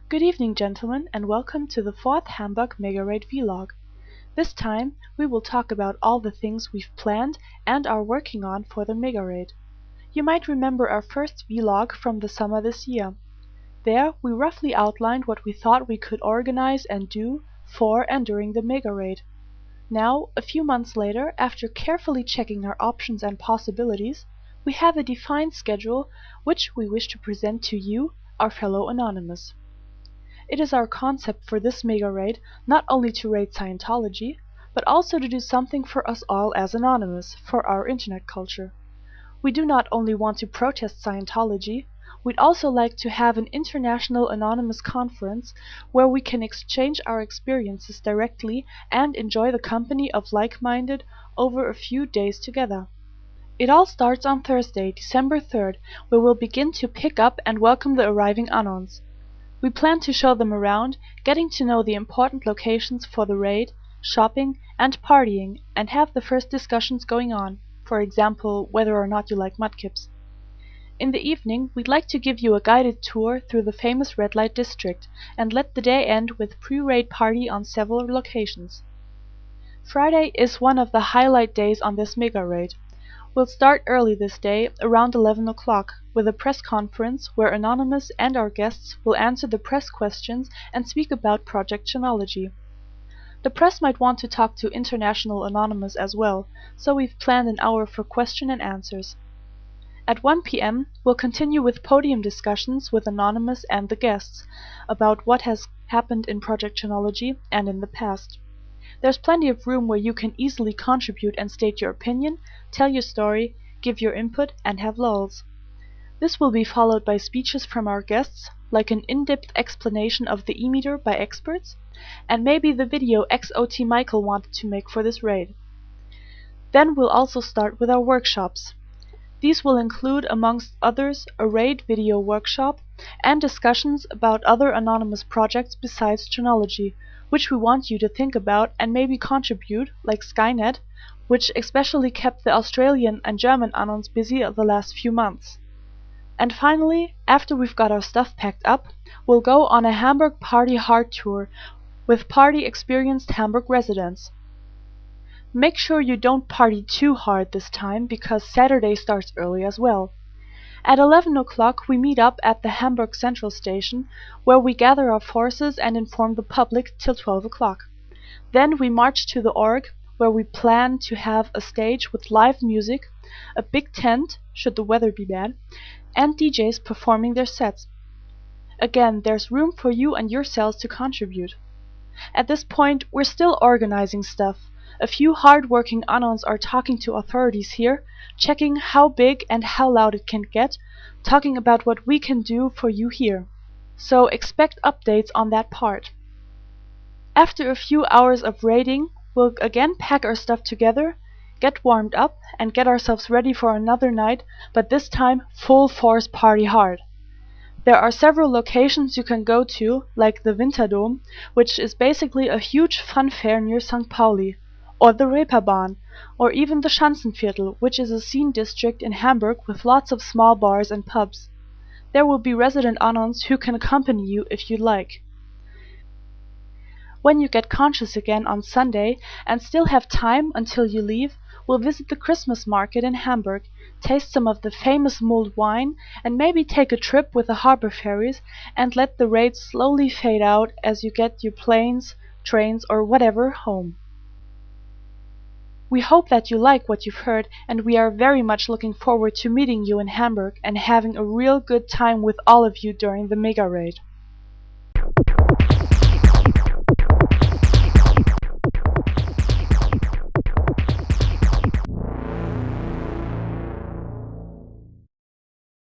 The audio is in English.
Good evening, gentlemen, and welcome to the fourth Hamburg Megaraid vlog. This time, we will talk about all the things we've planned and are working on for the Megaraid. You might remember our first vlog from the summer this year. There, we roughly outlined what we thought we could organize and do for and during the Megaraid. Now, a few months later, after carefully checking our options and possibilities, we have a defined schedule which we wish to present to you, our fellow Anonymous. It is our concept for this Megaraid not only to raid Scientology, but also to do something for us all as Anonymous, for our internet culture. We do not only want to protest Scientology, we'd also like to have an international Anonymous conference where we can exchange our experiences directly and enjoy the company of like-minded over a few days together. It all starts on Thursday, December 3rd, where we'll begin to pick up and welcome the arriving Anons. We plan to show them around, getting to know the important locations for the raid, shopping, and partying, and have the first discussions going on, for example, whether or not you like mudkips. In the evening, we'd like to give you a guided tour through the famous red light district, and let the day end with pre-raid party on several locations. Friday is one of the highlight days on this Megaraid. We'll start early this day, around 11 o'clock, with a press conference where Anonymous and our guests will answer the press questions and speak about Project Chronology. The press might want to talk to International Anonymous as well, so we've planned an hour for question and answers. At 1 p.m. we'll continue with podium discussions with Anonymous and the guests about what has happened in Project Chronology and in the past. There's plenty of room where you can easily contribute and state your opinion, tell your story, give your input, and have lulls. This will be followed by speeches from our guests, like an in-depth explanation of the e-meter by experts, and maybe the video XOT Michael wanted to make for this raid. Then we'll also start with our workshops. These will include, amongst others, a raid video workshop and discussions about other Anonymous projects besides Chronology, which we want you to think about and maybe contribute, like Skynet, which especially kept the Australian and German Anons busy the last few months. And finally, after we've got our stuff packed up, we'll go on a Hamburg Party Hard tour with party-experienced Hamburg residents. Make sure you don't party too hard this time, because Saturday starts early as well. At 11 o'clock we meet up at the Hamburg Central Station, where we gather our forces and inform the public till 12 o'clock. Then we march to the org, where we plan to have a stage with live music, a big tent, should the weather be bad, and DJs performing their sets. Again, there's room for you and yourselves to contribute. At this point, we're still organizing stuff. A few hard-working Anons are talking to authorities here, checking how big and how loud it can get, talking about what we can do for you here. So expect updates on that part. After a few hours of raiding, we'll again pack our stuff together, get warmed up, and get ourselves ready for another night, but this time full force party hard. There are several locations you can go to, like the Winterdom, which is basically a huge fun fair near St. Pauli, or the Reeperbahn, or even the Schanzenviertel, which is a scene district in Hamburg with lots of small bars and pubs. There will be resident Anons who can accompany you if you'd like. When you get conscious again on Sunday and still have time until you leave, we'll visit the Christmas market in Hamburg, taste some of the famous mulled wine, and maybe take a trip with the harbor ferries and let the raid slowly fade out as you get your planes, trains, or whatever home. We hope that you like what you've heard, and we are very much looking forward to meeting you in Hamburg and having a real good time with all of you during the Megaraid.